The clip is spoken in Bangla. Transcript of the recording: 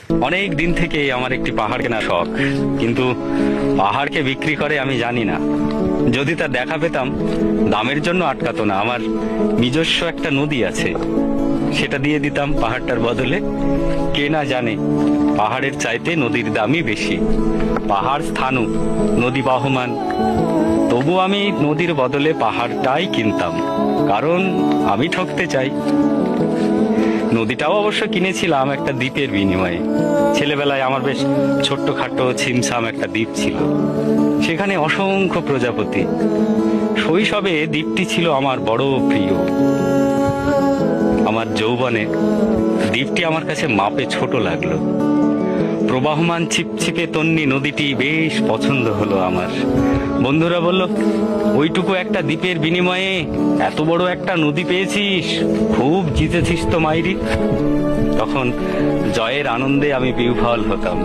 অনেক দিন থেকে আমার একটি পাহাড় কেনার শখ, কিন্তু পাহাড়কে বিক্রি করে আমি জানি না। যদি তার দেখা পেতাম, দামের জন্য আটকাতো না। আমার নিজস্ব একটা নদী আছে, সেটা দিয়ে দিতাম পাহাড়টার বদলে। কে না জানে পাহাড়ের চাইতে নদীর দামই বেশি। পাহাড় স্থানু, নদী বহমান, তবু আমি নদীর বদলে পাহাড়টাই কিনতাম, কারণ আমি ঠকতে চাই। নদীটাও অবশ্য কিনেছিলাম একটা দ্বীপের বিনিময়ে। ছেলেবেলায় আমার বেশ ছোট্টখাটো ছিমছাম একটা দ্বীপ ছিল, সেখানে অসংখ্য প্রজাপতি। শৈশবে দ্বীপটি ছিল আমার বড় প্রিয়। আমার যৌবনে দ্বীপটি আমার কাছে মাপে ছোট লাগলো। প্রবাহমান ছিপছিপে তন্নি নদীটি বেশ পছন্দ হলো আমার। বন্ধুরা বলল, ওইটুকু একটা দ্বীপের বিনিময়ে এত বড় একটা নদী পেয়েছিস, খুব জিতেছিস তো মাইরি। তখন জয়ের আনন্দে আমি বিহ্বল হতাম।